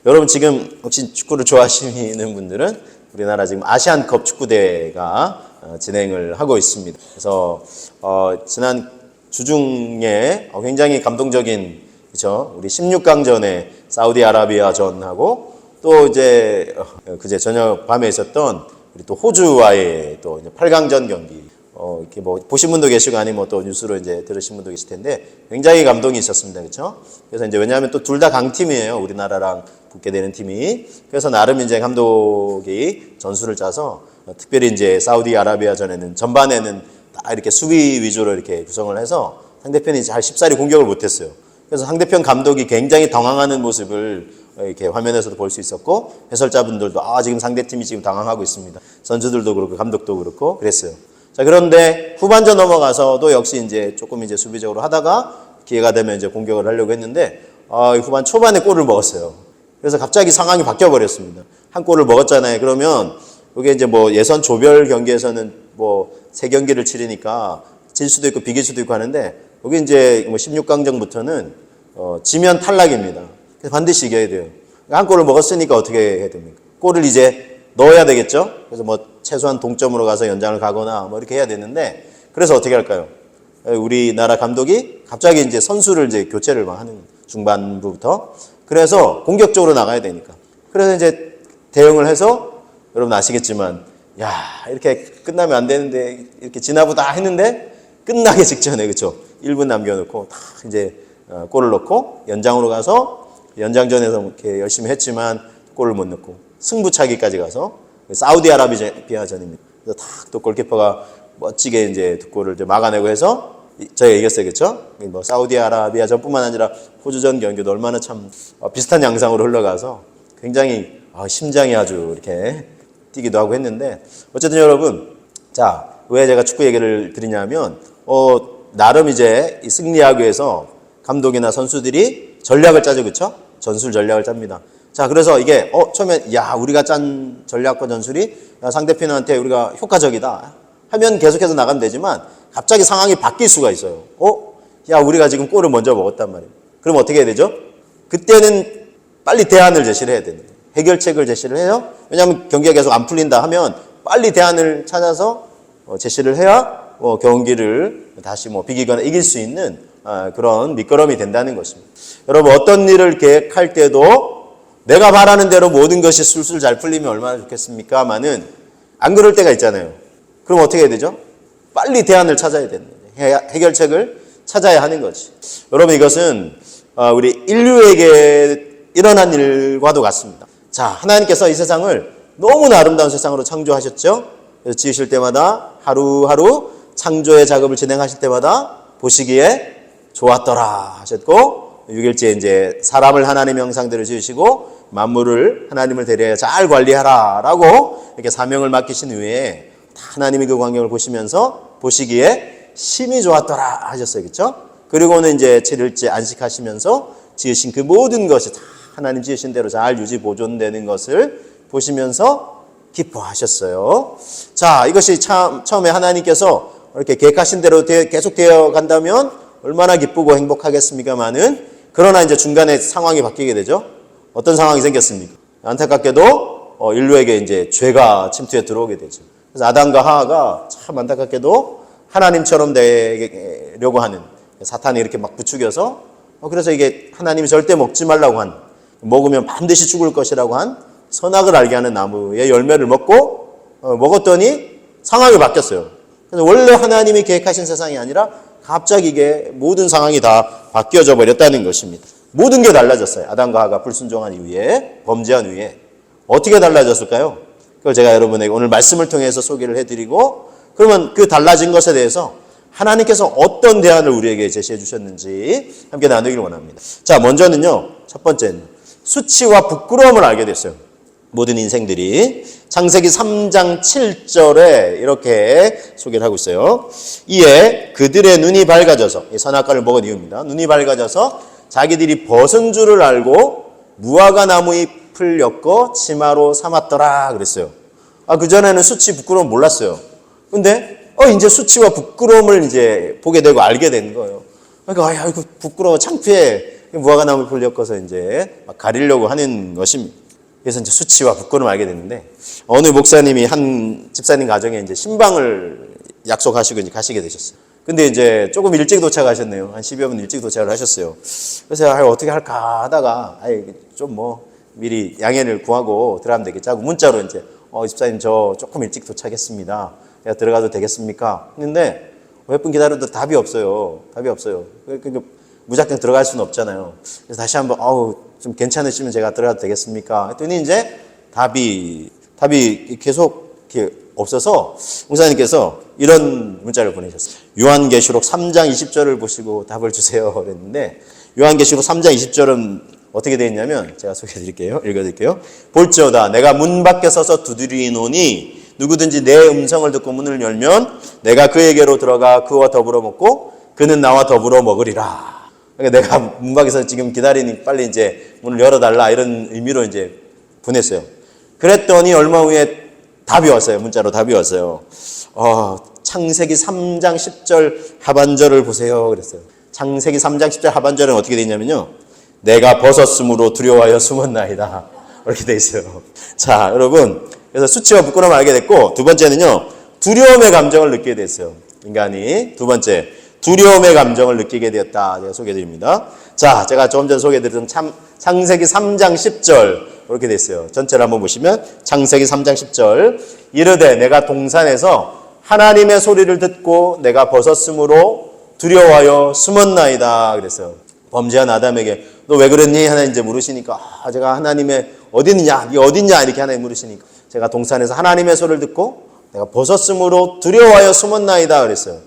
여러분 지금 혹시 축구를 좋아하시는 분들은 우리나라 지금 아시안컵 축구대회가 진행을 하고 있습니다. 그래서 지난 주중에 굉장히 감동적인 그렇죠? 우리 16강전에 사우디아라비아전하고 또 이제 그제 저녁 밤에 있었던 우리 또 호주와의 또 이제 8강전 경기 이렇게 뭐 보신 분도 계시고 아니면 또 뉴스로 이제 들으신 분도 계실 텐데 굉장히 감동이 있었습니다. 그렇죠? 그래서 이제 왜냐하면 또 둘 다 강팀이에요. 우리나라랑 붙게 되는 팀이. 그래서 나름 이제 감독이 전술을 짜서 특별히 이제 사우디아라비아전에는 전반에는 다 이렇게 수비 위주로 이렇게 구성을 해서 상대편이 잘 쉽사리 공격을 못했어요. 그래서 상대편 감독이 굉장히 당황하는 모습을 이렇게 화면에서도 볼 수 있었고 해설자분들도 지금 상대팀이 지금 당황하고 있습니다. 선수들도 그렇고 감독도 그렇고 그랬어요. 자, 그런데 후반전 넘어가서도 역시 이제 조금 이제 수비적으로 하다가 기회가 되면 이제 공격을 하려고 했는데 후반 초반에 골을 먹었어요. 그래서 갑자기 상황이 바뀌어 버렸습니다. 한 골을 먹었잖아요. 그러면 이게 이제 뭐 예선 조별 경기에서는 뭐 3경기를 치르니까 질 수도 있고 비길 수도 있고 하는데 여기 이제 뭐 16강전부터는 지면 탈락입니다. 그래서 반드시 이겨야 돼요. 한 골을 먹었으니까 어떻게 해야 됩니까? 골을 이제 넣어야 되겠죠? 그래서 뭐 최소한 동점으로 가서 연장을 가거나 뭐 이렇게 해야 되는데 그래서 어떻게 할까요? 우리나라 감독이 갑자기 이제 선수를 이제 교체를 막 하는 중반부부터 그래서 공격적으로 나가야 되니까 그래서 이제 대응을 해서 여러분 아시겠지만 이렇게 끝나면 안 되는데 이렇게 지나보다 했는데 끝나기 직전에 그렇죠? 1분 남겨놓고 다 이제 골을 넣고 연장으로 가서 연장전에서 이렇게 열심히 했지만 골을 못 넣고 승부차기까지 가서 사우디아라비아전입니다. 그래서 딱 또 골키퍼가 멋지게 이제 두 골을 이제 막아내고 해서 저희가 이겼어요, 그렇죠? 뭐 사우디아라비아전뿐만 아니라 호주전 경기도 얼마나 참 비슷한 양상으로 흘러가서 굉장히 심장이 아주 이렇게 뛰기도 하고 했는데 어쨌든 여러분, 자, 왜 제가 축구 얘기를 드리냐면 나름 이제 이 승리하기 위해서 감독이나 선수들이 전략을 짜죠, 그렇죠? 전술 전략을 짭니다. 자, 그래서 이게 처음에 우리가 짠 전략과 전술이 상대편한테 우리가 효과적이다 하면 계속해서 나가면 되지만 갑자기 상황이 바뀔 수가 있어요. 우리가 지금 골을 먼저 먹었단 말이에요. 그럼 어떻게 해야 되죠? 그때는 빨리 대안을 제시를 해야 되는 거예요. 해결책을 제시를 해요. 왜냐하면 경기가 계속 안 풀린다 하면 빨리 대안을 찾아서 제시를 해야 경기를 다시 비기거나 이길 수 있는 그런 밑거름이 된다는 것입니다. 여러분 어떤 일을 계획할 때도 내가 바라는 대로 모든 것이 술술 잘 풀리면 얼마나 좋겠습니까만은 안 그럴 때가 있잖아요. 그럼 어떻게 해야 되죠? 빨리 대안을 찾아야 되는 거예요. 해결책을 찾아야 하는 거지. 여러분 이것은 우리 인류에게 일어난 일과도 같습니다. 자, 하나님께서 이 세상을 너무나 아름다운 세상으로 창조하셨죠. 그래서 지으실 때마다 하루하루 창조의 작업을 진행하실 때마다 보시기에 좋았더라 하셨고 6일째 이제 사람을 하나님의 형상대로 지으시고 만물을 하나님을 대리하여 잘 관리하라 라고 이렇게 사명을 맡기신 후에 하나님이 그 광경을 보시면서 보시기에 심히 좋았더라 하셨어요. 그렇죠? 그리고는 이제 7일째 안식하시면서 지으신 그 모든 것이 다 하나님 지으신 대로 잘 유지 보존되는 것을 보시면서 기뻐하셨어요. 자, 이것이 참 처음에 하나님께서 이렇게 계획하신 대로 계속 되어 간다면 얼마나 기쁘고 행복하겠습니까만은 그러나 이제 중간에 상황이 바뀌게 되죠. 어떤 상황이 생겼습니까? 안타깝게도 인류에게 이제 죄가 침투해 들어오게 되죠. 그래서 아담과 하와가 참 안타깝게도 하나님처럼 되려고 하는 사탄이 이렇게 막 부추겨서 그래서 이게 하나님이 절대 먹지 말라고 한 먹으면 반드시 죽을 것이라고 한 선악을 알게 하는 나무의 열매를 먹었더니 상황이 바뀌었어요. 그래서 원래 하나님이 계획하신 세상이 아니라 갑자기 이게 모든 상황이 다 바뀌어져 버렸다는 것입니다. 모든 게 달라졌어요. 아담과 하와가 불순종한 이후에 범죄한 후에 어떻게 달라졌을까요? 그걸 제가 여러분에게 오늘 말씀을 통해서 소개를 해드리고 그러면 그 달라진 것에 대해서 하나님께서 어떤 대안을 우리에게 제시해 주셨는지 함께 나누기를 원합니다. 자, 먼저는요. 첫 번째는 수치와 부끄러움을 알게 됐어요. 모든 인생들이 창세기 3장 7절에 이렇게 소개를 하고 있어요. 이에 그들의 눈이 밝아져서 선악과를 먹은 이유입니다. 눈이 밝아져서 자기들이 벗은 줄을 알고 무화과 나무 잎을 엮어 치마로 삼았더라 그랬어요. 그전에는 수치 부끄러움 몰랐어요. 근데 이제 수치와 부끄러움을 이제 보게 되고 알게 된 거예요. 그러니까 이거 부끄러워 창피해 무화과나무 풀 엮어서 이제 막 가리려고 하는 것입니다. 그래서 이제 수치와 부끄러움을 알게 됐는데, 어느 목사님이 한 집사님 가정에 이제 신방을 약속하시고 이제 가시게 되셨어요. 근데 이제 조금 일찍 도착하셨네요. 한 10여 분 일찍 도착을 하셨어요. 그래서 어떻게 할까 하다가, 좀 미리 양해를 구하고 들어가면 되겠지 하고 문자로 이제, 집사님 저 조금 일찍 도착했습니다. 내가 들어가도 되겠습니까? 했는데, 몇 분 기다려도 답이 없어요. 답이 없어요. 그러니까 무작정 들어갈 수는 없잖아요. 그래서 다시 한번, 좀 괜찮으시면 제가 들어가도 되겠습니까? 했더니 이제 답이 계속 이렇게 없어서 목사님께서 이런 문자를 보내셨어요. 요한계시록 3장 20절을 보시고 답을 주세요. 그랬는데, 요한계시록 3장 20절은 어떻게 되어 있냐면, 제가 소개해드릴게요. 읽어드릴게요. 볼지어다 내가 문 밖에 서서 두드리노니 누구든지 내 음성을 듣고 문을 열면 내가 그에게로 들어가 그와 더불어 먹고 그는 나와 더불어 먹으리라. 그러니까 내가 문 밖에서 지금 기다리니 빨리 이제 문을 열어달라, 이런 의미로 이제 보냈어요. 그랬더니 얼마 후에 답이 왔어요. 문자로 답이 왔어요. 창세기 3장 10절 하반절을 보세요. 그랬어요. 창세기 3장 10절 하반절은 어떻게 되어 있냐면요. 내가 벗었으므로 두려워하여 숨었나이다. 이렇게 되어 있어요. 자, 여러분. 그래서 수치와 부끄러움을 알게 됐고, 두 번째는요, 두려움의 감정을 느끼게 됐어요. 인간이. 두 번째, 두려움의 감정을 느끼게 되었다. 제가 소개해드립니다. 자, 제가 조금 전에 소개해드렸던 창세기 3장 10절. 이렇게 됐어요. 전체를 한번 보시면, 창세기 3장 10절. 이르되 내가 동산에서 하나님의 소리를 듣고 내가 벗었으므로 두려워하여 숨었나이다. 그랬어요. 범죄한 아담에게 너 왜 그랬니? 하나님 이제 물으시니까, 제가 하나님의 어디 있느냐? 네 어디 있냐? 이렇게 하나님 물으시니까, 제가 동산에서 하나님의 소리를 듣고 내가 벗었으므로 두려워하여 숨었나이다. 그랬어요.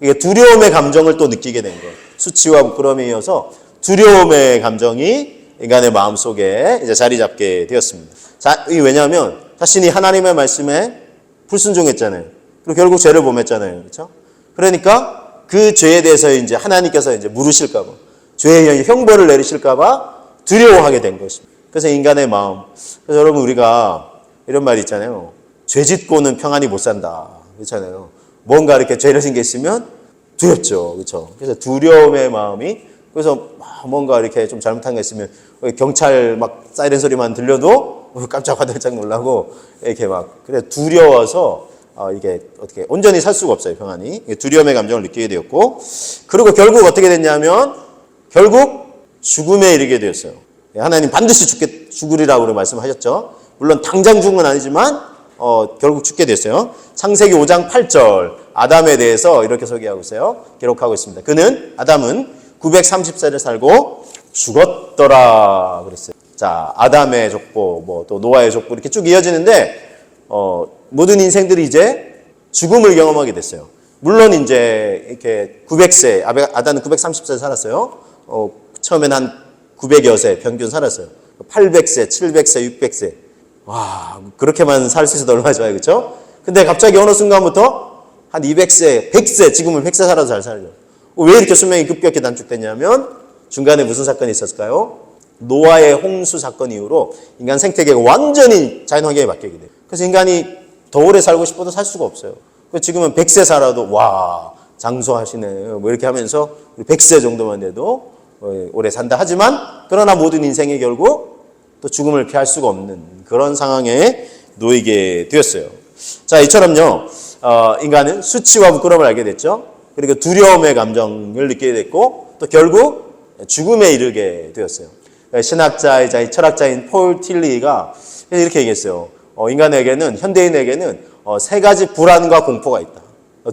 이게 두려움의 감정을 또 느끼게 된 거예요. 수치와 부끄러움에 이어서 두려움의 감정이 인간의 마음속에 이제 자리 잡게 되었습니다. 자, 이게 왜냐하면 자신이 하나님의 말씀에 불순종했잖아요. 그리고 결국 죄를 범했잖아요. 그렇죠? 그러니까 그 죄에 대해서 이제 하나님께서 이제 물으실까봐, 죄의 형벌을 내리실까봐 두려워하게 된 것입니다. 그래서 인간의 마음. 그래서 여러분, 우리가 이런 말이 있잖아요. 죄 짓고는 평안히 못 산다. 그렇잖아요. 뭔가 이렇게 죄를 진 게 있으면 두렵죠. 그렇죠? 그래서 두려움의 마음이, 그래서 뭔가 이렇게 좀 잘못한 게 있으면 경찰 막 사이렌 소리만 들려도 깜짝 화들짝 놀라고 이렇게 막, 그래 두려워서 이게 어떻게 온전히 살 수가 없어요. 평안히. 두려움의 감정을 느끼게 되었고, 그리고 결국 어떻게 됐냐면 결국 죽음에 이르게 되었어요. 하나님 반드시 죽으리라고 말씀하셨죠. 물론 당장 죽은 건 아니지만 결국 죽게 됐어요. 창세기 5장 8절 아담에 대해서 이렇게 소개하고 있어요. 기록하고 있습니다. 아담은 930세를 살고 죽었더라 그랬어요. 자, 아담의 족보, 또 노아의 족보 이렇게 쭉 이어지는데 모든 인생들이 이제 죽음을 경험하게 됐어요. 물론 이제 이렇게 900세, 아담은 930세 살았어요. 처음엔 한 900여 세 평균 살았어요. 800세, 700세, 600세. 와, 그렇게만 살 수 있어도 얼마나 좋아요. 그렇죠? 근데 갑자기 어느 순간부터 한 200세, 100세, 지금은 100세 살아도 잘 살죠. 왜 이렇게 수명이 급격히 단축됐냐면 중간에 무슨 사건이 있었을까요? 노아의 홍수 사건 이후로 인간 생태계가 완전히 자연환경에 바뀌게 돼요. 그래서 인간이 더 오래 살고 싶어도 살 수가 없어요. 지금은 100세 살아도 와, 장수하시네. 이렇게 하면서 100세 정도만 돼도 오래 산다 하지만, 그러나 모든 인생이 결국 또 죽음을 피할 수가 없는 그런 상황에 놓이게 되었어요. 자, 이처럼요, 인간은 수치와 부끄러움을 알게 됐죠. 그리고 두려움의 감정을 느끼게 됐고, 또 결국 죽음에 이르게 되었어요. 신학자이자 철학자인 폴 틸리가 이렇게 얘기했어요. 인간에게는, 현대인에게는 세 가지 불안과 공포가 있다.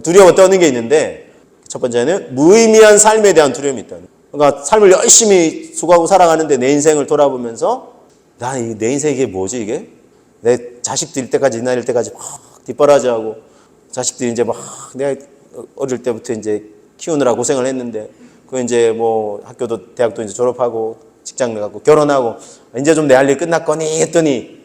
두려워 떠는 게 있는데, 첫 번째는 무의미한 삶에 대한 두려움이 있다. 그러니까 삶을 열심히 수고하고 살아가는데 내 인생을 돌아보면서 내 인생이 이게 뭐지 이게? 내 자식들 때까지, 이 나이일 때까지 막 뒷바라지하고, 자식들이 이제 막 내가 어릴 때부터 이제 키우느라 고생을 했는데, 그 이제 학교도 대학도 이제 졸업하고 직장 가고 결혼하고 이제 좀 내 할 일 끝났거니 했더니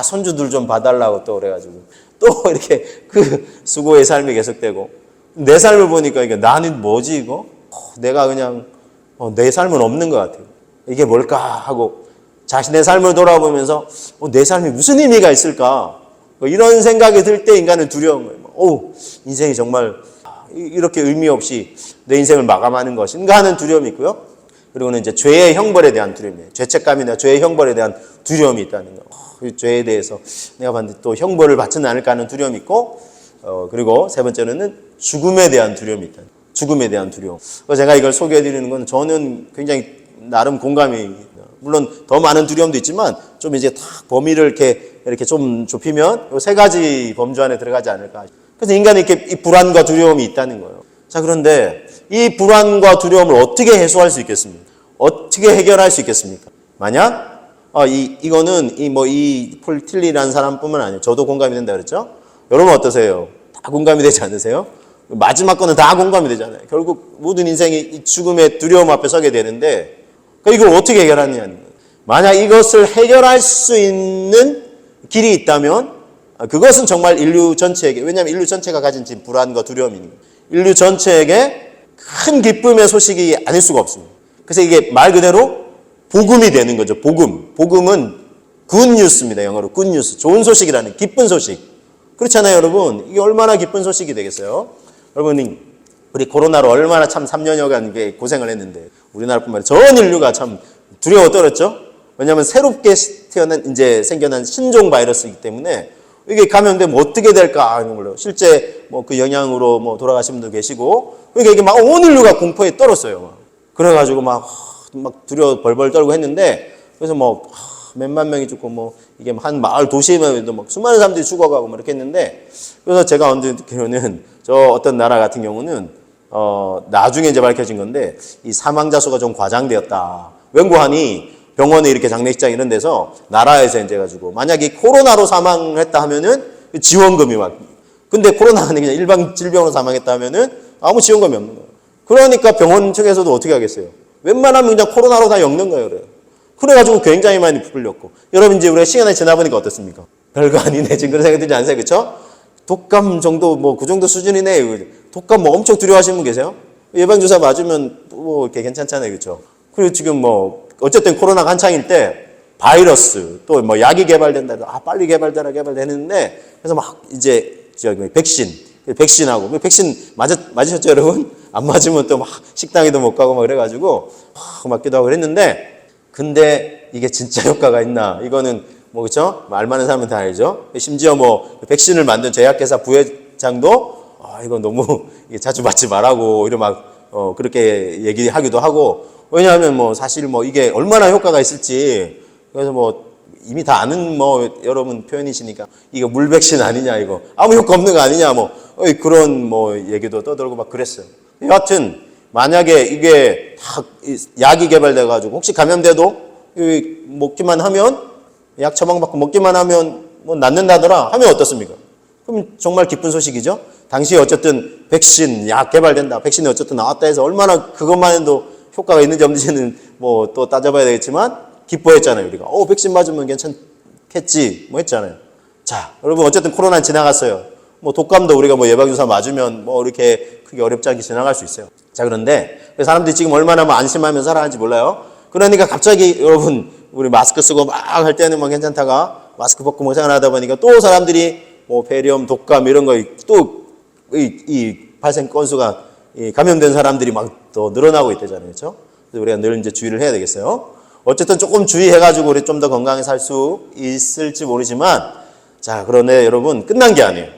손주들 좀 봐달라고 또 그래가지고 또 이렇게 그 수고의 삶이 계속되고, 내 삶을 보니까 이게 나는 뭐지 이거? 내가 그냥 내 삶은 없는 것 같아요. 이게 뭘까 하고 자신의 삶을 돌아보면서 내 삶이 무슨 의미가 있을까? 이런 생각이 들 때 인간은 두려운 거예요. 인생이 정말 이렇게 의미 없이 내 인생을 마감하는 것인가 하는 두려움이 있고요. 그리고는 이제 죄의 형벌에 대한 두려움이에요. 죄책감이나 죄의 형벌에 대한 두려움이 있다는 거. 그 죄에 대해서 내가 반드시 또 형벌을 받지는 않을까 하는 두려움이 있고, 그리고 세 번째로는 죽음에 대한 두려움이 있다. 죽음에 대한 두려움. 제가 이걸 소개해드리는 건 저는 굉장히 나름 공감이, 물론 더 많은 두려움도 있지만 좀 이제 딱 범위를 이렇게 좀 좁히면 이 세 가지 범주 안에 들어가지 않을까. 그래서 인간이 이렇게 이 불안과 두려움이 있다는 거예요. 자, 그런데 이 불안과 두려움을 어떻게 해소할 수 있겠습니까? 어떻게 해결할 수 있겠습니까? 만약 이거는 이 폴 틸리라는 사람뿐만 아니에요. 저도 공감이 된다 그랬죠? 여러분 어떠세요? 다 공감이 되지 않으세요? 마지막 거는 다 공감이 되잖아요. 결국 모든 인생이 이 죽음의 두려움 앞에 서게 되는데, 이걸 어떻게 해결하느냐는 거예요. 만약 이것을 해결할 수 있는 길이 있다면 그것은 정말 인류 전체에게, 왜냐하면 인류 전체가 가진 지금 불안과 두려움이니까 인류 전체에게 큰 기쁨의 소식이 아닐 수가 없습니다. 그래서 이게 말 그대로 복음이 되는 거죠. 복음은 굿뉴스입니다. 영어로 굿뉴스, 좋은 소식이라는, 기쁜 소식. 그렇잖아요, 여러분. 이게 얼마나 기쁜 소식이 되겠어요? 여러분, 우리 코로나로 얼마나 참 3년여간 고생을 했는데, 우리나라뿐만 아니라 전 인류가 참 두려워 떨었죠? 왜냐하면 새롭게 생겨난 신종 바이러스이기 때문에 이게 감염되면 어떻게 될까 하는 걸로, 실제 그 영향으로 돌아가신 분도 계시고, 그러니까 이게 막 온 인류가 공포에 떨었어요. 그래가지고 막 두려워 벌벌 떨고 했는데, 그래서 몇만 명이 죽고 이게 한 마을 도시에도 막 수많은 사람들이 죽어가고 이렇게 했는데, 그래서 제가 언제 듣기로는 저 어떤 나라 같은 경우는 나중에 이제 밝혀진 건데, 이 사망자 수가 좀 과장되었다. 웬고하니 병원에 이렇게 장례식장 이런 데서 나라에서 이제 가지고 만약에 코로나로 사망했다 하면은 지원금이 근데 코로나가 아니라 그냥 일반 질병으로 사망했다 하면은 아무 지원금이 없는 거예요. 그러니까 병원 측에서도 어떻게 하겠어요? 웬만하면 그냥 코로나로 다 엮는 거예요. 그래가지고 굉장히 많이 풀렸고. 여러분 이제 우리가 시간이 지나보니까 어떻습니까? 별거 아니네. 지금 그런 생각 들지 않으세요? 그쵸? 독감 정도 그 정도 수준이네. 독감 엄청 두려워하시는 분 계세요? 예방주사 맞으면 이렇게 괜찮잖아요. 그쵸? 그리고 지금 어쨌든 코로나가 한창일 때 바이러스 또 약이 개발된다. 빨리 개발되는데, 그래서 막 이제 백신하고 백신 맞으셨죠, 여러분? 안 맞으면 또 막 식당에도 못 가고 그래가지고 맞기도 하고 그랬는데, 근데 이게 진짜 효과가 있나? 이거는 그쵸? 알 많은 사람은 다 알죠? 심지어 백신을 만든 제약회사 부회장도 이거 너무 자주 맞지 말라고 이런 그렇게 얘기하기도 하고, 왜냐하면 사실 이게 얼마나 효과가 있을지, 그래서 이미 다 아는 여러분 표현이시니까 이거 물백신 아니냐, 이거 아무 효과 없는 거 아니냐, 그런 얘기도 떠들고 막 그랬어요. 여하튼 만약에 이게 다 약이 개발돼 가지고 혹시 감염돼도 먹기만 하면, 약 처방받고 먹기만 하면 낫는다더라 하면 어떻습니까? 그럼 정말 기쁜 소식이죠. 당시에 어쨌든 백신, 약 개발된다, 백신이 어쨌든 나왔다 해서 얼마나 그것만 해도 효과가 있는지 없는지는 또 따져봐야 되겠지만 기뻐했잖아요, 우리가. 백신 맞으면 괜찮겠지 했잖아요. 자, 여러분 어쨌든 코로나는 지나갔어요. 독감도 우리가 예방주사 맞으면 이렇게 크게 어렵지 않게 지나갈 수 있어요. 자, 그런데 사람들이 지금 얼마나 안심하면서 살아가는지 몰라요. 그러니까 갑자기 여러분 우리 마스크 쓰고 막 할 때는 괜찮다가 마스크 벗고 생활하다 보니까 또 사람들이 폐렴, 독감 이런 거 또 이 발생 건수가 감염된 사람들이 또 늘어나고 있대잖아요. 그렇죠? 그래서 우리가 늘 이제 주의를 해야 되겠어요. 어쨌든 조금 주의해가지고 우리 좀 더 건강하게 살 수 있을지 모르지만, 자, 그런데 여러분 끝난 게 아니에요.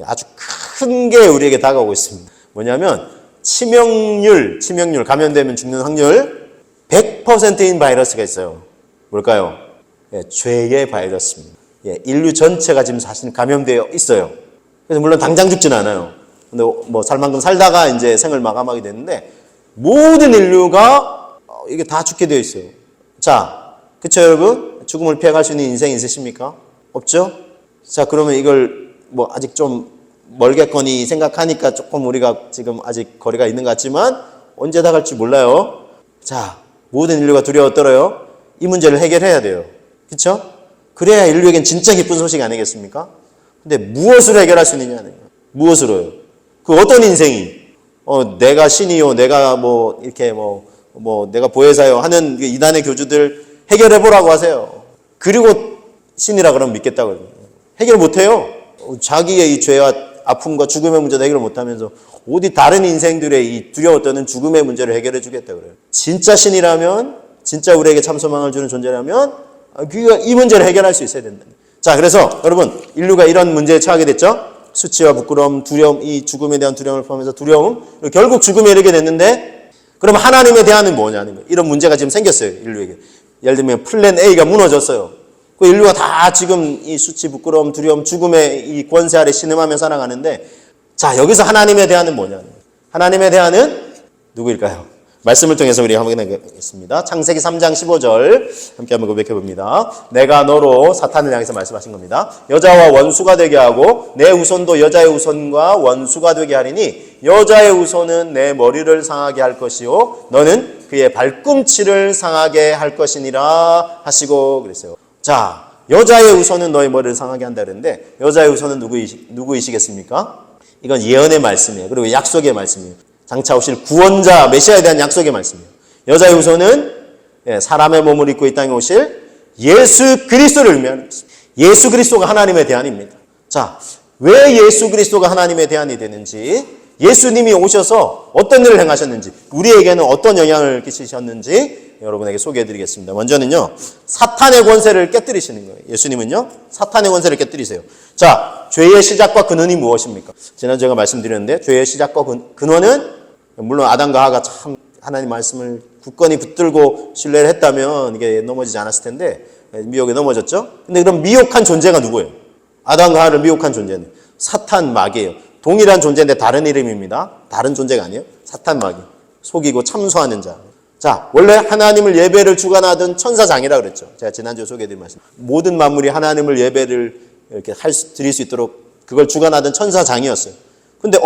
아주 큰 게 우리에게 다가오고 있습니다. 뭐냐면 치명률, 감염되면 죽는 확률 100%인 바이러스가 있어요. 뭘까요? 죄의 바이러스입니다. 인류 전체가 지금 사실 감염되어 있어요. 그래서 물론 당장 죽지는 않아요. 근데 살 만큼 살다가 이제 생을 마감하게 되는데, 모든 인류가 이게 다 죽게 되어 있어요. 자, 그쵸, 여러분? 죽음을 피해갈 수 있는 인생이 있으십니까? 없죠? 자, 그러면 이걸 아직 좀 멀겠거니 생각하니까 조금 우리가 지금 아직 거리가 있는 것 같지만 언제 다 갈지 몰라요. 자, 모든 인류가 두려워 떨어요. 이 문제를 해결해야 돼요. 그쵸? 그래야 인류에겐 진짜 기쁜 소식 아니겠습니까? 근데 무엇으로 해결할 수 있느냐는 거예요. 무엇으로요? 그 어떤 인생이 내가 신이요, 내가 이렇게 내가 보혜사요 하는 이단의 교주들 해결해 보라고 하세요. 그리고 신이라 그러면 믿겠다고 해요. 해결 못 해요. 자기의 이 죄와 아픔과 죽음의 문제도 해결 못하면서 어디 다른 인생들의 이 두려워 떠는 죽음의 문제를 해결해 주겠다 그래요. 진짜 신이라면, 진짜 우리에게 참 소망을 주는 존재라면 그가 이 문제를 해결할 수 있어야 된다. 자, 그래서 여러분 인류가 이런 문제에 처하게 됐죠. 수치와 부끄러움, 두려움, 이 죽음에 대한 두려움을 포함해서 두려움, 결국 죽음에 이르게 됐는데, 그럼 하나님에 대한은 뭐냐는 거예요. 이런 문제가 지금 생겼어요, 인류에게. 예를 들면 플랜 A가 무너졌어요. 그 인류가 다 지금 이 수치, 부끄러움, 두려움, 죽음의 이 권세 아래 신음하며 살아가는데, 자, 여기서 하나님에 대한은 뭐냐는 거예요. 하나님에 대한은 누구일까요? 말씀을 통해서 우리 확인하겠습니다. 창세기 3장 15절 함께 한번 고백해 봅니다. 내가 너로 사탄을 향해서 말씀하신 겁니다. 여자와 원수가 되게 하고 내 후손도 여자의 후손과 원수가 되게 하리니 여자의 후손은 내 머리를 상하게 할 것이요 너는 그의 발꿈치를 상하게 할 것이니라 하시고 그랬어요. 자, 여자의 후손은 너의 머리를 상하게 한다 그랬는데 여자의 후손은 누구이시겠습니까? 이건 예언의 말씀이에요. 그리고 약속의 말씀이에요. 장차 오실 구원자 메시아에 대한 약속의 말씀이에요. 여자의 후손은 사람의 몸을 입고 이 땅에 오실 예수 그리스도를 의미하는 것입니다. 예수 그리스도가 하나님의 대안입니다. 자, 왜 예수 그리스도가 하나님의 대안이 되는지, 예수님이 오셔서 어떤 일을 행하셨는지, 우리에게는 어떤 영향을 끼치셨는지 여러분에게 소개해드리겠습니다. 먼저는요, 사탄의 권세를 깨뜨리시는 거예요. 예수님은요, 사탄의 권세를 깨뜨리세요. 자, 죄의 시작과 근원이 무엇입니까? 지난주 제가 말씀드렸는데, 죄의 시작과 근원은 물론 아담과 하와가 참 하나님 말씀을 굳건히 붙들고 신뢰를 했다면 이게 넘어지지 않았을 텐데 미혹에 넘어졌죠. 근데 그럼 미혹한 존재가 누구예요? 아담과 하와를 미혹한 존재는 사탄 마귀예요. 동일한 존재인데 다른 이름입니다. 다른 존재가 아니에요. 사탄 마귀. 속이고 참소하는 자. 자, 원래 하나님을 예배를 주관하던 천사장이라 그랬죠. 제가 지난주에 소개해드린 말씀. 모든 만물이 하나님을 예배를 이렇게 드릴 수 있도록 그걸 주관하던 천사장이었어요. 근데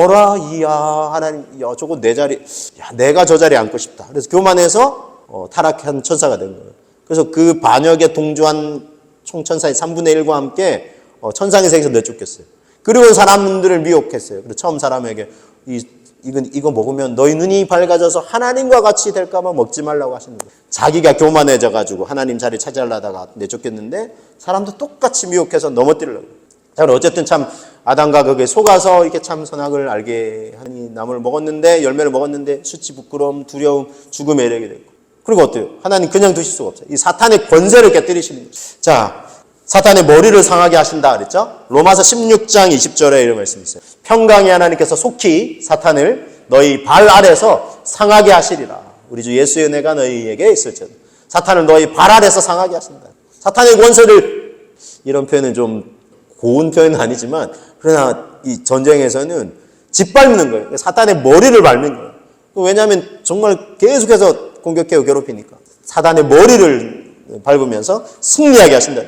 이야 하나님, 야 저거 내 자리, 야 내가 저 자리에 앉고 싶다. 그래서 교만해서 타락한 천사가 된 거예요. 그래서 그 반역에 동조한 총천사의 3분의 1과 함께 천상의 세계에서 내쫓겼어요. 그리고 사람들을 미혹했어요. 그래서 처음 사람에게 이거 먹으면 너희 눈이 밝아져서 하나님과 같이 될까봐 먹지 말라고 하시는 거예요. 자기가 교만해져가지고 하나님 자리 차지하려다가 내쫓겼는데 사람도 똑같이 미혹해서 넘어뜨리려고. 자, 어쨌든 참 아담과 거기에 속아서 이렇게 참 선악을 알게 하니 나무를 먹었는데, 열매를 먹었는데 수치, 부끄러움, 두려움, 죽음에 이르게 됐고. 그리고 어때요? 하나님 그냥 두실 수가 없어요. 이 사탄의 권세를 깨뜨리시는 거죠. 자, 사탄의 머리를 상하게 하신다 그랬죠? 로마서 16장 20절에 이런 말씀이 있어요. 평강의 하나님께서 속히 사탄을 너희 발 아래서 상하게 하시리라. 우리 주 예수의 은혜가 너희에게 있을지어다. 사탄을 너희 발 아래서 상하게 하신다. 사탄의 권세를, 이런 표현은 좀 고운 표현은 아니지만 그러나 이 전쟁에서는 짓밟는 거예요. 사탄의 머리를 밟는 거예요. 왜냐하면 정말 계속해서 공격해요. 괴롭히니까. 사탄의 머리를 밟으면서 승리하게 하신다.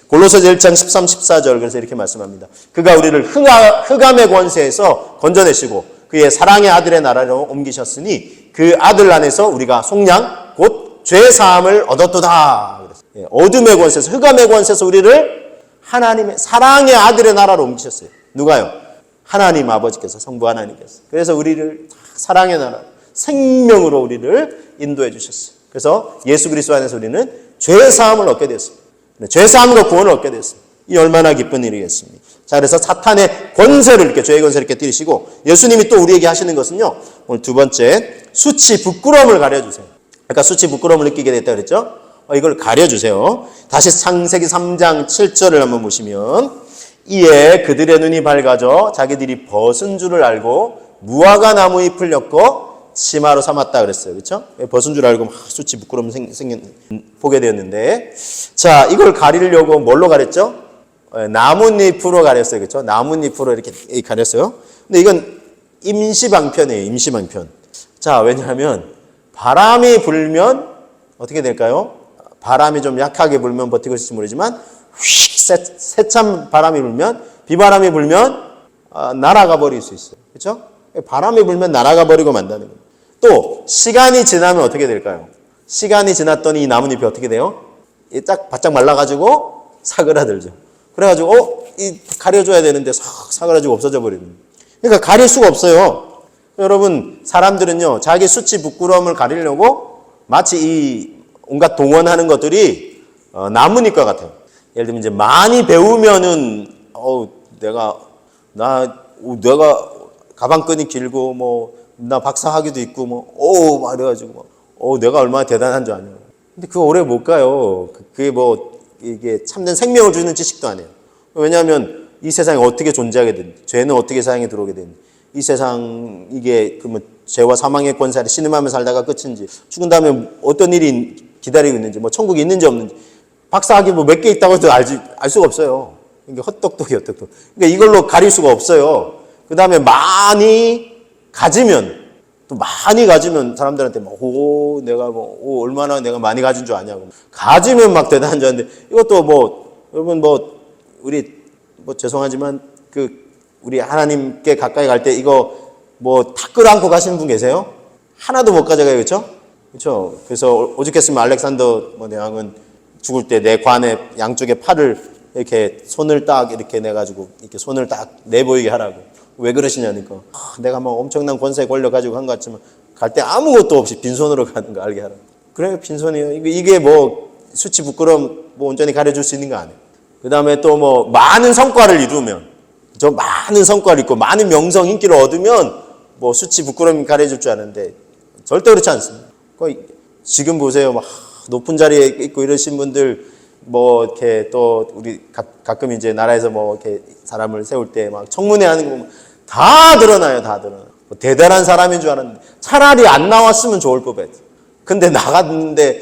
골로새서 1장 13, 14절 그래서 이렇게 말씀합니다. 그가 우리를 흑암의 권세에서 건져내시고 그의 사랑의 아들의 나라로 옮기셨으니 그 아들 안에서 우리가 속량 곧 죄사함을 얻었도다. 어둠의 권세에서, 흑암의 권세에서 우리를 하나님의 사랑의 아들의 나라로 옮기셨어요. 누가요? 하나님 아버지께서, 성부 하나님께서. 그래서 우리를 사랑의 나라, 생명으로 우리를 인도해 주셨어요. 그래서 예수 그리스도 안에서 우리는 죄사함을 얻게 됐습니다. 죄사함으로 구원을 얻게 됐습니다. 이 얼마나 기쁜 일이겠습니까? 자, 그래서 사탄의 권세를 이렇게, 죄의 권세를 이렇게 때리시고, 예수님이 또 우리에게 하시는 것은요, 오늘 두 번째, 수치, 부끄러움을 가려주세요. 아까 수치, 부끄러움을 느끼게 됐다 그랬죠? 이걸 가려주세요. 다시 창세기 3장 7절을 한번 보시면, 이에 그들의 눈이 밝아져 자기들이 벗은 줄을 알고 무화과 나무 잎을 엮고 치마로 삼았다 그랬어요. 그렇죠? 벗은 줄 알고 막 수치 부끄러움 보게 되었는데, 자, 이걸 가리려고 뭘로 가렸죠? 나뭇잎으로 가렸어요. 그렇죠? 나뭇잎으로 이렇게 가렸어요. 근데 이건 임시방편이에요. 임시방편. 자, 왜냐하면 바람이 불면 어떻게 될까요? 바람이 좀 약하게 불면 버티고 있을지 모르지만 세찬 바람이 불면, 비바람이 불면 날아가 버릴 수 있어요. 그렇죠? 바람이 불면 날아가 버리고 만다는 겁니다. 또 시간이 지나면 어떻게 될까요? 시간이 지났더니 이 나뭇잎이 어떻게 돼요? 딱 바짝 말라가지고 사그라들죠. 그래가지고 이 가려줘야 되는데 사그라지고 없어져 버립니다. 그러니까 가릴 수가 없어요. 여러분, 사람들은요, 자기 수치 부끄러움을 가리려고 마치 이 온갖 동원하는 것들이 나뭇잎과 같아요. 예를 들면 이제 많이 배우면은 나 내가 가방끈이 길고 뭐 나 박사학위도 있고 뭐 말해가지고 내가 얼마나 대단한 줄 아냐. 근데 그거 오래 못 가요. 그게 뭐 이게 참된 생명을 주는 지식도 아니에요. 왜냐하면 이 세상에 어떻게 존재하게 됐는지, 죄는 어떻게 세상에 들어오게 됐는지, 이 세상 이게 그러면 죄와 사망의 권세를 신음하며 살다가 끝인지, 죽은 다음에 어떤 일이 기다리고 있는지, 뭐 천국이 있는지 없는지, 박사학위 뭐 몇 개 있다고 해도 알 수가 없어요. 이게 헛똑똑이. 그러니까 이걸로 가릴 수가 없어요. 그 다음에 많이 가지면 사람들한테 내가 얼마나 내가 많이 가진 줄 아냐고. 가지면 막 대단한 줄 아는데, 이것도 여러분 우리 죄송하지만 우리 하나님께 가까이 갈 때 이거 다 끌어안고 가시는 분 계세요? 하나도 못 가져가요. 그렇죠? 그래서 오죽했으면 알렉산더 대왕은 죽을 때 내 관에 양쪽에 팔을 이렇게 손을 딱 이렇게 내가지고 이렇게 손을 딱 내보이게 하라고. 왜 그러시냐니까. 내가 엄청난 권세 권력 가지고 한 것 같지만 갈 때 아무것도 없이 빈손으로 가는 거 알게 하라고. 그래요, 빈손이에요. 이게 수치 부끄러움 온전히 가려줄 수 있는 거 아니에요. 그 다음에 또 많은 성과를 이루면, 많은 성과를 있고 많은 명성 인기를 얻으면 수치 부끄러움이 가려줄 줄 아는데 절대 그렇지 않습니다. 지금 보세요. 높은 자리에 있고 이러신 분들 이렇게 또 우리 가끔 이제 나라에서 이렇게 사람을 세울 때 청문회 하는 거 보면 다 드러나요. 대단한 사람인 줄 알았는데 차라리 안 나왔으면 좋을 법이었지. 근데 나갔는데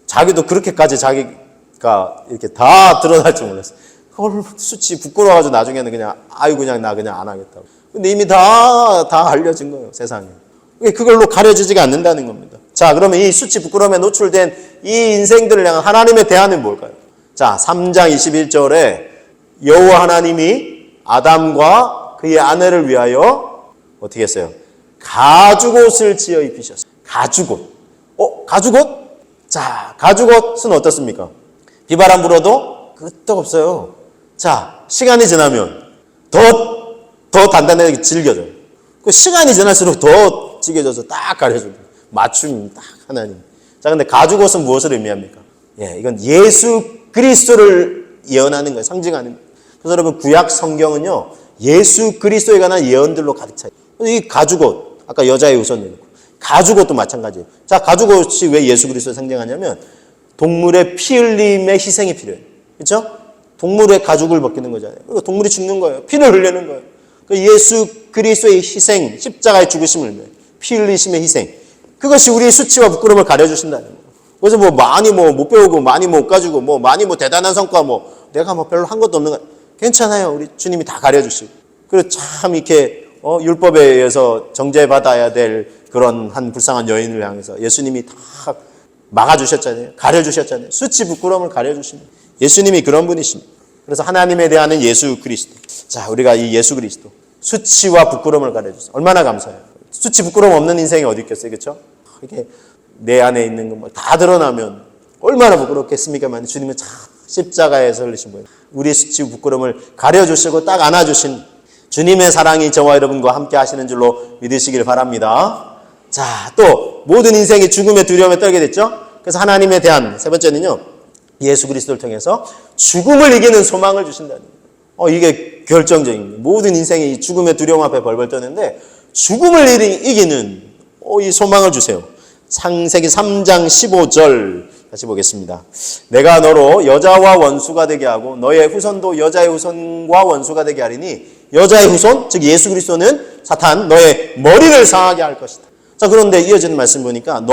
자기도 그렇게까지 자기가 이렇게 다 드러날 줄 몰랐어요. 그걸 수치 부끄러워가지고 나중에는 그냥 나 그냥 안 하겠다고. 근데 이미 다 알려진 거예요, 세상에. 그걸로 가려지지가 않는다는 겁니다. 자, 그러면 이 수치 부끄러움에 노출된 이 인생들을 향한 하나님의 대안은 뭘까요? 자, 3장 21절에 여호와 하나님이 아담과 그의 아내를 위하여 어떻게 했어요? 가죽옷을 지어 입히셨어요. 가죽옷. 가죽옷? 자, 가죽옷은 어떻습니까? 비바람 불어도 끄떡없어요. 자, 시간이 지나면 더 단단하게 질겨져요. 그 시간이 지날수록 더 질겨져서 딱 가려줘요. 맞춤 딱 하나님. 자, 근데 가죽옷은 무엇을 의미합니까? 이건 예수 그리스도를 예언하는 거예요. 상징하는 거예요. 그래서 여러분 구약 성경은요, 예수 그리스도에 관한 예언들로 가득 차요. 이 가죽옷, 아까 여자의 우선 가죽옷도 마찬가지예요. 자, 가죽옷이 왜 예수 그리스도를 상징하냐면 동물의 피 흘림의 희생이 필요해요. 그렇죠? 동물의 가죽을 벗기는 거잖아요. 그리고 동물이 죽는 거예요. 피를 흘리는 거예요. 예수 그리스도의 희생, 십자가의 죽으심을 피 흘리심의 희생. 그것이 우리의 수치와 부끄러움을 가려주신다는 거예요. 그래서 많이 못 배우고 많이 못 가지고 많이 대단한 성과 내가 별로 한 것도 없는 거 괜찮아요. 우리 주님이 다 가려주시고. 그리고 참 이렇게 율법에 의해서 정죄받아야 될 그런 한 불쌍한 여인을 향해서 예수님이 다 막아주셨잖아요. 가려주셨잖아요. 수치 부끄러움을 가려주십니다. 예수님이 그런 분이십니다. 그래서 하나님에 대한 예수 그리스도. 자, 우리가 이 예수 그리스도 수치와 부끄러움을 가려주세요. 얼마나 감사해요. 수치 부끄러움 없는 인생이 어디 있겠어요. 그렇죠? 이게 내 안에 있는 거 다 드러나면 얼마나 부끄럽겠습니까만 주님은 참 십자가에서 흘리신 거예요. 우리의 수치 부끄러움을 가려주시고 딱 안아주신 주님의 사랑이 저와 여러분과 함께 하시는 줄로 믿으시길 바랍니다. 자, 또 모든 인생이 죽음의 두려움에 떨게 됐죠. 그래서 하나님에 대한 세 번째는요, 예수 그리스도를 통해서 죽음을 이기는 소망을 주신다는 거예요. 이게 결정적인 거예요. 모든 인생이 이 죽음의 두려움 앞에 벌벌 떠는데 죽음을 이기는 이 소망을 주세요. 창세기 3장 15절 다시 보겠습니다. 내가 너로 여자와 원수가 되게 하고 너의 후손도 여자의 후손과 원수가 되게 하리니 여자의 후손, 즉 예수 그리스도는 사탄 너의 머리를 상하게 할 것이다. 자, 그런데 이어지는 말씀 보니까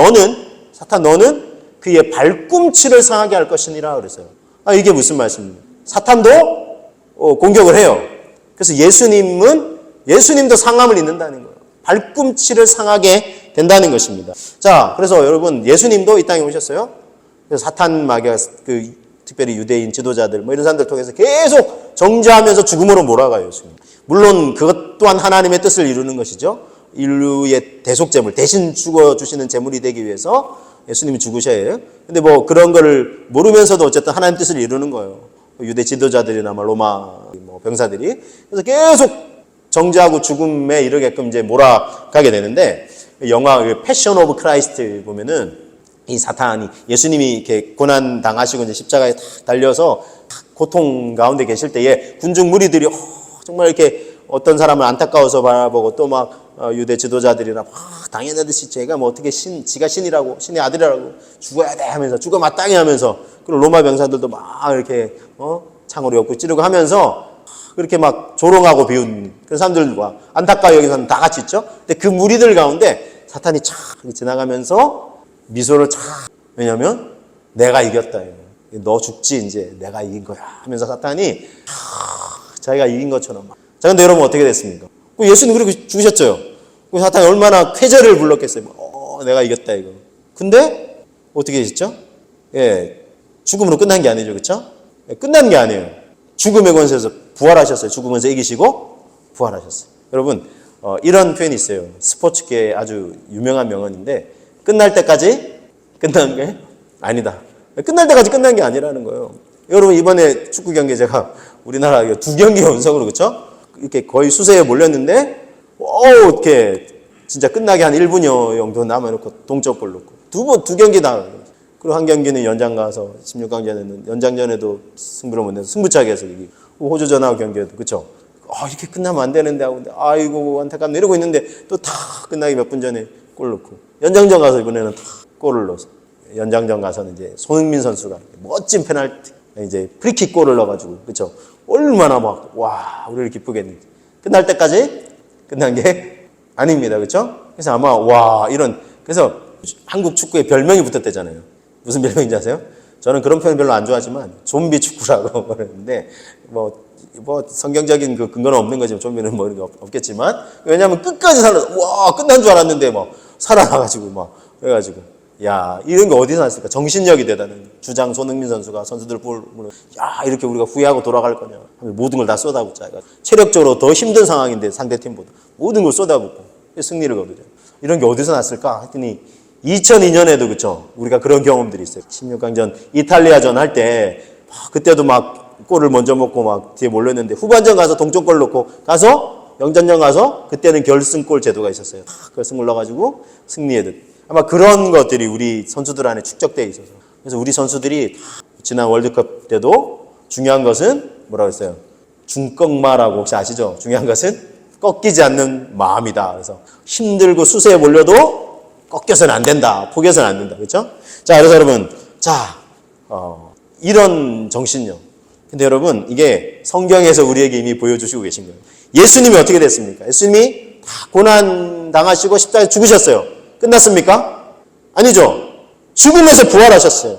사탄 너는 그의 발꿈치를 상하게 할 것이니라 그랬어요. 이게 무슨 말씀입니까? 사탄도 공격을 해요. 그래서 예수님도 상함을 입는다는 거예요. 발꿈치를 상하게 된다는 것입니다. 자, 그래서 여러분 예수님도 이 땅에 오셨어요. 그래서 사탄 마귀가 특별히 유대인 지도자들 이런 사람들 통해서 계속 정죄하면서 죽음으로 몰아가요. 예수님. 물론 그것 또한 하나님의 뜻을 이루는 것이죠. 인류의 대속제물, 대신 죽어주시는 제물이 되기 위해서 예수님이 죽으셔야 해요. 근데 그런 거를 모르면서도 어쨌든 하나님 뜻을 이루는 거예요. 유대 지도자들이나 로마 병사들이. 그래서 계속 정죄하고 죽음에 이르게끔 이제 몰아가게 되는데, 영화 패션 오브 크라이스트 보면은 이 사탄이 예수님이 이렇게 고난 당하시고 이제 십자가에 탁 달려서 고통 가운데 계실 때에 군중 무리들이 정말 이렇게 어떤 사람을 안타까워서 바라보고 또 막 유대 지도자들이라 막 당연하듯이 제가 뭐 어떻게 지가 신이라고, 신의 아들이라고 죽어야 돼 하면서 죽어 마땅히 하면서, 그리고 로마 병사들도 막 이렇게 창으로 엮고 찌르고 하면서 그렇게 막 조롱하고 비웃는 그런 사람들과 안타까워 여기는 사람 다 같이 있죠. 근데 그 무리들 가운데 사탄이 착 지나가면서 미소를 착, 왜냐면 내가 이겼다. 너 죽지 이제 내가 이긴 거야 하면서 사탄이 자기가 이긴 것처럼 막. 자, 근데 여러분 어떻게 됐습니까? 예수님 그리고 죽으셨죠. 사탄이 얼마나 쾌재를 불렀겠어요. 내가 이겼다 이거. 근데 어떻게 되셨죠? 예, 죽음으로 끝난 게 아니죠, 그렇죠? 예, 끝난 게 아니에요. 죽음의 권세에서 부활하셨어요. 죽으면서 이기시고 부활하셨어요. 여러분 이런 표현이 있어요. 스포츠계의 아주 유명한 명언인데, 끝날 때까지 끝난 게 아니다. 끝날 때까지 끝난 게 아니라는 거예요. 여러분 이번에 축구 경기 제가 우리나라 2경기 연속으로 그렇죠? 이렇게 거의 수세에 몰렸는데 이렇게 진짜 끝나게 한 1분여 정도 남아놓고 동점골 넣고 두 경기 다. 그리고 한 경기는 연장 가서 16강전에는 연장전에도 승부를 못 내서 승부차기 해서 이기고, 호주전하고 경기에도 그렇죠? 이렇게 끝나면 안 되는데 하고 아이고 안타깝네 이러고 있는데 또 다 끝나기 몇 분 전에 골 넣고, 연장전 가서 이번에는 다 골을 넣어서, 연장전 가서는 이제 손흥민 선수가 멋진 페널티 이제 프리킥 골을 넣어가지고 그렇죠? 얼마나 막 우리를 기쁘게 했는지. 끝날 때까지 끝난 게 아닙니다, 그렇죠? 그래서 아마 그래서 한국 축구에 별명이 붙었대잖아요. 무슨 별명인지 아세요? 저는 그런 표현 별로 안 좋아하지만 좀비 축구라고 그러는데 뭐 성경적인 그 근거는 없는 거지만, 좀비는 뭐 이런 거 없겠지만, 왜냐하면 끝까지 살아서 끝난 줄 알았는데 막 살아나가지고 막 그래가지고 이런 게 어디서 났을까? 정신력이 대단한 주장 손흥민 선수가 선수들 보면 이렇게 우리가 후회하고 돌아갈 거냐 모든 걸 다 쏟아붓자. 체력적으로 더 힘든 상황인데 상대팀보다 모든 걸 쏟아붓고 승리를 거두죠. 이런 게 어디서 났을까 했더니 2002년에도 그쵸, 우리가 그런 경험들이 있어요. 16강전 이탈리아전 할 때 그때도 막 골을 먼저 먹고 막 뒤에 몰렸는데, 후반전 가서 동점골 넣고 가서 영전전 가서 그때는 결승골 제도가 있었어요. 결승골 넣어가지고 승리해도. 아마 그런 것들이 우리 선수들 안에 축적되어 있어서, 그래서 우리 선수들이 지난 월드컵 때도 중요한 것은 뭐라고 했어요? 중꺾마라고 혹시 아시죠? 중요한 것은 꺾이지 않는 마음이다. 그래서 힘들고 수세에 몰려도 꺾여서는 안 된다. 포기해서는 안 된다. 그렇죠? 자, 그래서 여러분, 이런 정신력. 근데 여러분, 이게 성경에서 우리에게 이미 보여주시고 계신 거예요. 예수님이 어떻게 됐습니까? 예수님이 다 고난 당하시고 십자가에 죽으셨어요. 끝났습니까? 아니죠. 죽음에서 부활하셨어요.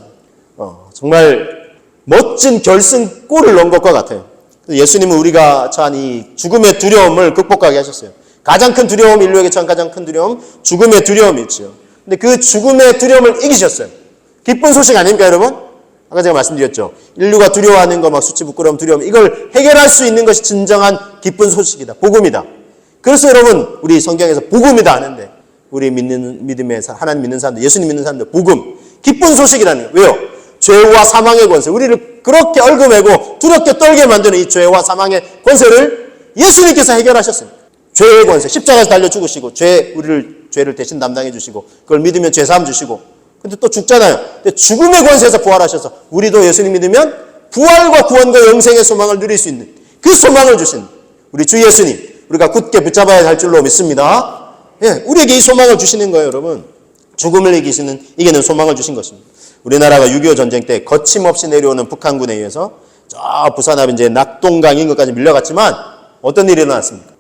정말 멋진 결승골을 넣은 것과 같아요. 예수님은 우리가 처한 이 죽음의 두려움을 극복하게 하셨어요. 가장 큰 두려움, 인류에게 처한 가장 큰 두려움, 죽음의 두려움이 있죠. 근데 그 죽음의 두려움을 이기셨어요. 기쁜 소식 아닙니까, 여러분? 아까 제가 말씀드렸죠. 인류가 두려워하는 거, 막 수치, 부끄러움, 두려움, 이걸 해결할 수 있는 것이 진정한 기쁜 소식이다. 복음이다. 그래서 여러분, 우리 성경에서 복음이다 하는데, 우리 믿음의 하나님 믿는 사람들, 예수님 믿는 사람들, 복음, 기쁜 소식이라는 거예요. 왜요? 죄와 사망의 권세, 우리를 그렇게 얽어매고 두렵게 떨게 만드는 이 죄와 사망의 권세를 예수님께서 해결하셨습니다. 죄의 권세, 십자가에서 달려 죽으시고 죄를 대신 담당해 주시고, 그걸 믿으면 죄 사함 주시고, 근데 또 죽잖아요. 근데 죽음의 권세에서 부활하셔서 우리도 예수님 믿으면 부활과 구원과 영생의 소망을 누릴 수 있는 그 소망을 주신 우리 주 예수님, 우리가 굳게 붙잡아야 할 줄로 믿습니다. 우리에게 이 소망을 주시는 거예요, 여러분. 죽음을 이기는 소망을 주신 것입니다. 우리나라가 6.25 전쟁 때 거침없이 내려오는 북한군에 의해서 저 부산 앞 이제 낙동강 인근까지 밀려갔지만 어떤 일이 일어났습니까?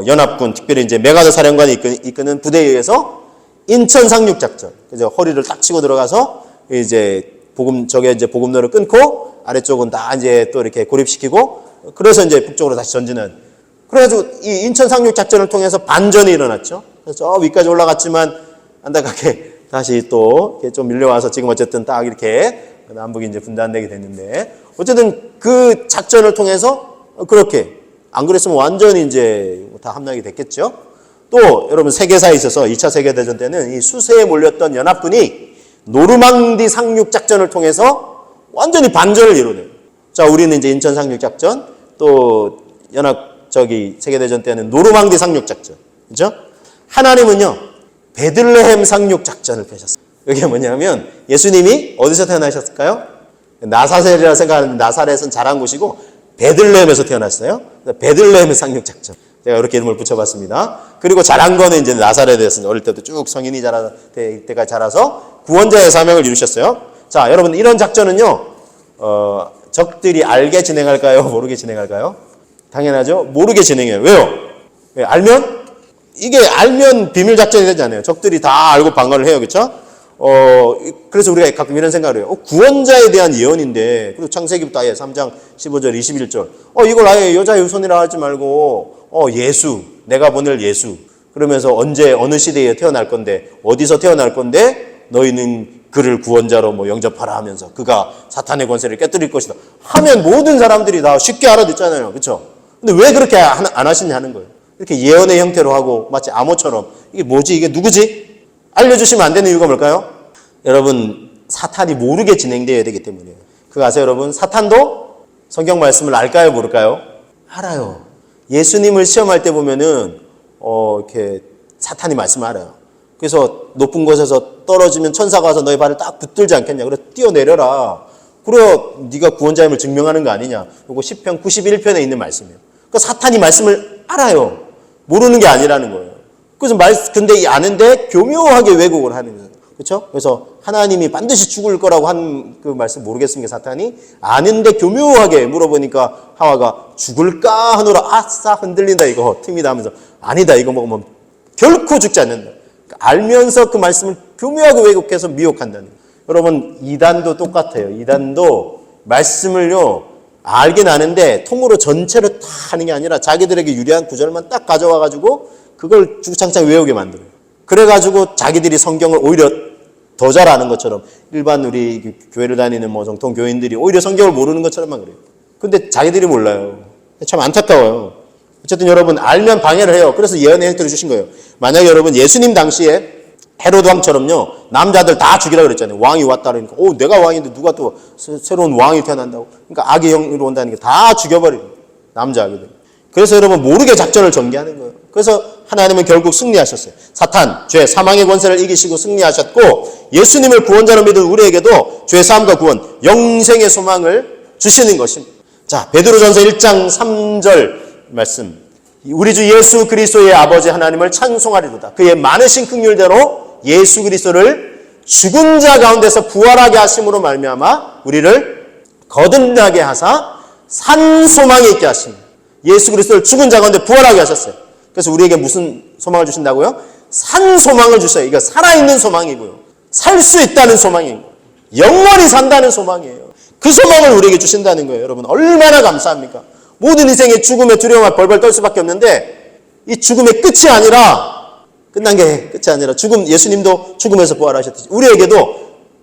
연합군, 특별히 이제 메가더 사령관이 이끄는 부대에 의해서 인천 상륙작전. 그래서 허리를 딱 치고 들어가서 이제 보급로를 끊고 아래쪽은 다 이제 또 이렇게 고립시키고, 그래서 이제 북쪽으로 다시 전진은. 그래가지고 이 인천 상륙작전을 통해서 반전이 일어났죠. 그래서 저 위까지 올라갔지만 안타깝게 다시 또 좀 밀려와서 지금 어쨌든 딱 이렇게 남북이 이제 분단되게 됐는데, 어쨌든 그 작전을 통해서 그렇게 안 그랬으면 완전히 이제 다 함락이 됐겠죠. 또 여러분 세계사에 있어서 2차 세계대전 때는 이 수세에 몰렸던 연합군이 노르망디 상륙작전을 통해서 완전히 반전을 이루네요. 자, 우리는 이제 인천 상륙작전, 또 세계대전 때는 노르망디 상륙작전. 그죠? 하나님은요, 베들레헴 상륙작전을 펴셨어요. 이게 뭐냐면, 예수님이 어디서 태어나셨을까요? 나사렛이라 생각하는데, 나사렛은 자란 곳이고, 베들레헴에서 태어났어요. 베들레헴 상륙작전. 제가 이렇게 이름을 붙여봤습니다. 그리고 자란 거는 이제 나사렛에서 어릴 때도 쭉 성인이 될 때까지 자라서 구원자의 사명을 이루셨어요. 자, 여러분 이런 작전은요, 적들이 알게 진행할까요? 모르게 진행할까요? 당연하죠. 모르게 진행해요. 왜요? 왜? 알면 비밀 작전이 되지 않아요. 적들이 다 알고 방어를 해요. 그렇죠? 그래서 우리가 가끔 이런 생각을 해요. 구원자에 대한 예언인데, 그리고 창세기부터 아예 3장 15절, 21절. 이걸 아예 여자의 후손이라 하지 말고, 예수, 내가 보낼 예수. 그러면서 언제, 어느 시대에 태어날 건데, 어디서 태어날 건데, 너희는 그를 구원자로 영접하라 하면서 그가 사탄의 권세를 깨뜨릴 것이다. 하면 모든 사람들이 다 쉽게 알아듣잖아요. 그렇죠? 근데 왜 그렇게 안 하시냐는 거예요. 이렇게 예언의 형태로 하고 마치 암호처럼 이게 뭐지? 이게 누구지? 알려주시면 안 되는 이유가 뭘까요? 여러분, 사탄이 모르게 진행되어야 되기 때문이에요. 그거 아세요, 여러분? 사탄도 성경 말씀을 알까요, 모를까요? 알아요. 예수님을 시험할 때 보면은 이렇게 사탄이 말씀을 알아요. 그래서 높은 곳에서 떨어지면 천사가 와서 너의 발을 딱 붙들지 않겠냐. 그래서 뛰어내려라. 그래야 네가 구원자임을 증명하는 거 아니냐. 이거 10편 91편에 있는 말씀이에요. 그러니까 사탄이 말씀을 알아요. 모르는 게 아니라는 거예요. 그래서 근데 아는데 교묘하게 왜곡을 하는 거예요. 그렇죠? 그래서 하나님이 반드시 죽을 거라고 한 그 말씀 모르겠습니까? 사탄이 아는데 교묘하게 물어보니까 하와가 죽을까 하노라. 아싸 흔들린다 이거 틈이다 하면서 아니다 이거 먹으면 결코 죽지 않는다. 알면서 그 말씀을 교묘하게 왜곡해서 미혹한다는 거예요. 여러분 이단도 똑같아요. 이단도 말씀을요 알긴 아는데 통으로 전체를 다 하는 게 아니라 자기들에게 유리한 구절만 딱 가져와 가지고 그걸 주구장창 외우게 만들어요. 그래가지고 자기들이 성경을 오히려 더 잘 아는 것처럼 일반 우리 교회를 다니는 정통 교인들이 오히려 성경을 모르는 것처럼만 그래요. 근데 자기들이 몰라요. 참 안타까워요. 어쨌든 여러분 알면 방해를 해요. 그래서 예언의 형태를 주신 거예요. 만약에 여러분 예수님 당시에 헤로드 왕처럼요 남자들 다 죽이라 그랬잖아요. 왕이 왔다 그러니까 내가 왕인데 누가 또 새로운 왕이 태어난다고. 그러니까 악의 형으로 온다는 게 다 죽여버리는 거예요. 남자 아기들. 그래서 여러분 모르게 작전을 전개하는 거예요. 그래서 하나님은 결국 승리하셨어요. 사탄, 죄, 사망의 권세를 이기시고 승리하셨고 예수님을 구원자로 믿은 우리에게도 죄 사함과 구원, 영생의 소망을 주시는 것입니다. 자, 베드로전서 1장 3절 말씀. 우리 주 예수 그리스도의 아버지 하나님을 찬송하리로다. 그의 많으신 긍휼대로 예수 그리스도를 죽은 자 가운데서 부활하게 하심으로 말미암아 우리를 거듭나게 하사 산 소망에 있게 하십니다. 예수 그리스도를 죽은 자 가운데 부활하게 하셨어요. 그래서 우리에게 무슨 소망을 주신다고요? 산 소망을 주셔요. 이거 살아있는 소망이고요. 살 수 있다는 소망이고 영원히 산다는 소망이에요. 그 소망을 우리에게 주신다는 거예요. 여러분 얼마나 감사합니까? 모든 인생의 죽음에 두려움을 벌벌 떨 수밖에 없는데 이 죽음의 끝이 아니라 끝난 게 끝이 아니라 예수님도 죽음에서 부활하셨듯이 우리에게도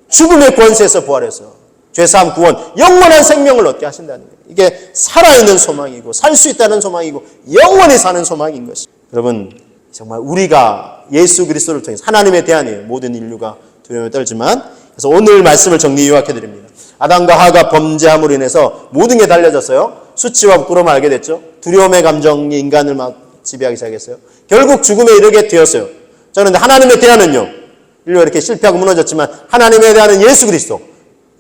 죽음의 권세에서 부활해서 죄사함 구원 영원한 생명을 얻게 하신다는 거예요. 이게 살아있는 소망이고 살 수 있다는 소망이고 영원히 사는 소망인 것이. 여러분 정말 우리가 예수 그리스도를 통해서 하나님의 대안이에요. 모든 인류가 두려움에 떨지만. 그래서 오늘 말씀을 정리 요약해 드립니다. 아담과 하와가 범죄함으로 인해서 모든 게 달려졌어요. 수치와 부끄러움을 알게 됐죠. 두려움의 감정이 인간을 막 지배하기 시작했어요. 결국 죽음에 이르게 되었어요. 저는 하나님의 대안은요. 인류가 이렇게 실패하고 무너졌지만 하나님의 대안은 예수 그리스도.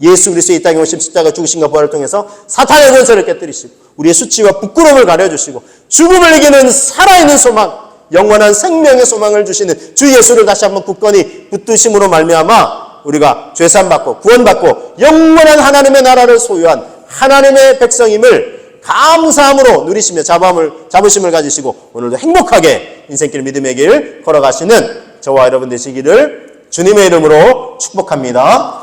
예수 그리스도의 이 땅에 오신 십자가 죽으신과 부활을 통해서 사탄의 권세를 깨뜨리시고 우리의 수치와 부끄러움을 가려주시고 죽음을 이기는 살아있는 소망, 영원한 생명의 소망을 주시는 주 예수를 다시 한번 굳건히 붙드심으로 말미암아 우리가 죄사함 받고 구원받고 영원한 하나님의 나라를 소유한 하나님의 백성임을 감사함으로 누리시며 자부심을 가지시고 오늘도 행복하게 인생길 믿음의 길 걸어가시는 저와 여러분 되시기를 주님의 이름으로 축복합니다.